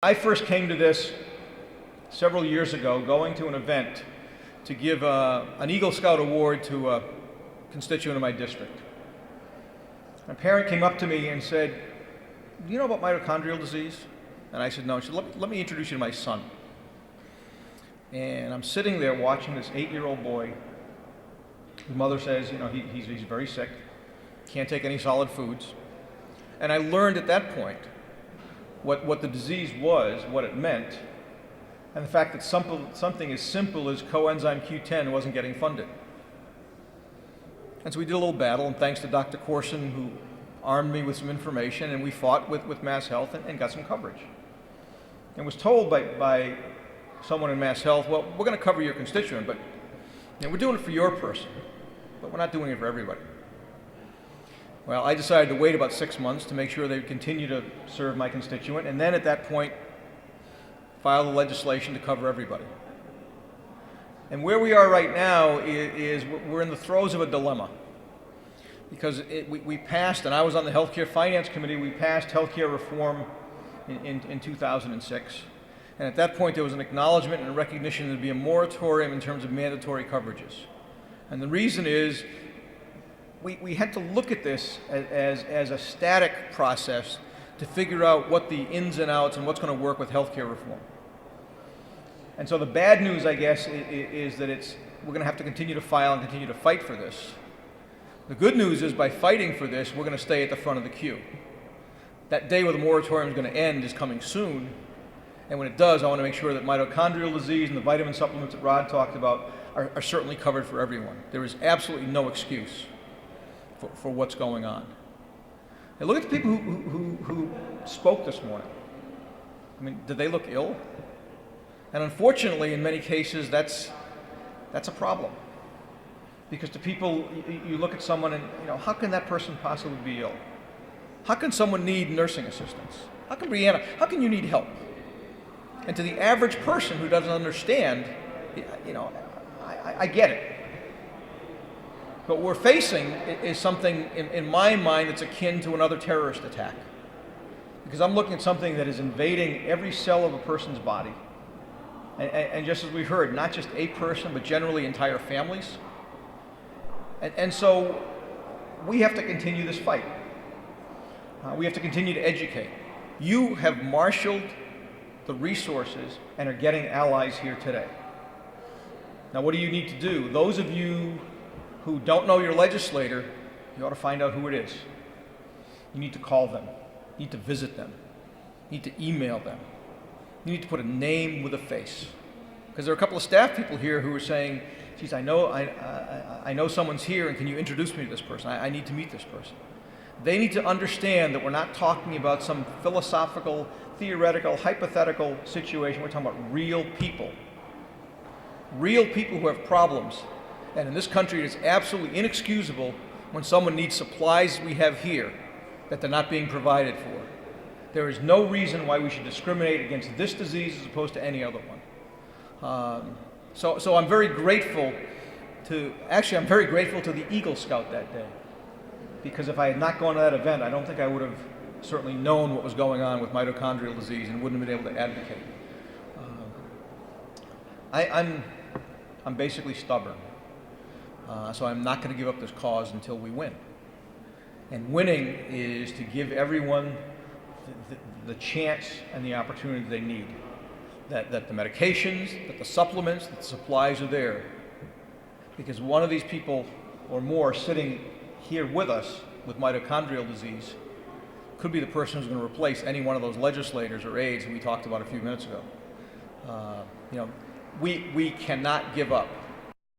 I first came to this several years ago, going to an event to give an Eagle Scout award to a constituent of my district. My parent came up to me and said, "Do you know about mitochondrial disease?" And I said, "No." She said, let me introduce you to my son." And I'm sitting there watching this 8-year-old boy. His mother says, he's very sick, can't take any solid foods. And I learned at that point what the disease was, what it meant, and the fact that something as simple as coenzyme Q10 wasn't getting funded. And so we did a little battle, and thanks to Dr. Corson, who armed me with some information, and we fought with Mass Health and got some coverage. And was told by someone in Mass Health, "Well, we're going to cover your constituent, but we're doing it for your person, but we're not doing it for everybody." Well, I decided to wait about 6 months to make sure they would continue to serve my constituent, and then at that point, file the legislation to cover everybody. And where we are right now is we're in the throes of a dilemma. Because we passed, and I was on the Healthcare Finance Committee, we passed healthcare reform in 2006. And at that point, there was an acknowledgement and a recognition there'd be a moratorium in terms of mandatory coverages. And the reason is, we had to look at this as a static process to figure out what the ins and outs and what's going to work with healthcare reform. And so the bad news, I guess, is that we're going to have to continue to file and continue to fight for this. The good news is, by fighting for this, we're going to stay at the front of the queue. That day where the moratorium is going to end is coming soon, and when it does, I want to make sure that mitochondrial disease and the vitamin supplements that Rod talked about are certainly covered for everyone. There is absolutely no excuse for what's going on. And look at the people who spoke this morning. I mean, did they look ill? And unfortunately, in many cases, that's a problem. Because to people, you look at someone and, how can that person possibly be ill? How can someone need nursing assistance? How can Brianna, how can you need help? And to the average person who doesn't understand, I get it. But what we're facing is something, in my mind, that's akin to another terrorist attack. Because I'm looking at something that is invading every cell of a person's body. And just as we heard, not just a person, but generally entire families. And so we have to continue this fight. We have to continue to educate. You have marshaled the resources and are getting allies here today. Now, what do you need to do? Those of you who don't know your legislator, you ought to find out who it is. You need to call them. You need to visit them. You need to email them. You need to put a name with a face. Because there are a couple of staff people here who are saying, "Geez, I know someone's here, and can you introduce me to this person? I need to meet this person." They need to understand that we're not talking about some philosophical, theoretical, hypothetical situation. We're talking about real people. Real people who have problems. And in this country, it is absolutely inexcusable when someone needs supplies we have here that they're not being provided for. There is no reason why we should discriminate against this disease as opposed to any other one. So I'm very grateful I'm very grateful to the Eagle Scout that day. Because if I had not gone to that event, I don't think I would have certainly known what was going on with mitochondrial disease and wouldn't have been able to advocate. I'm basically stubborn. So I'm not going to give up this cause until we win. And winning is to give everyone the chance and the opportunity they need. That the medications, that the supplements, that the supplies are there. Because one of these people or more sitting here with us with mitochondrial disease could be the person who's going to replace any one of those legislators or aides that we talked about a few minutes ago. We cannot give up.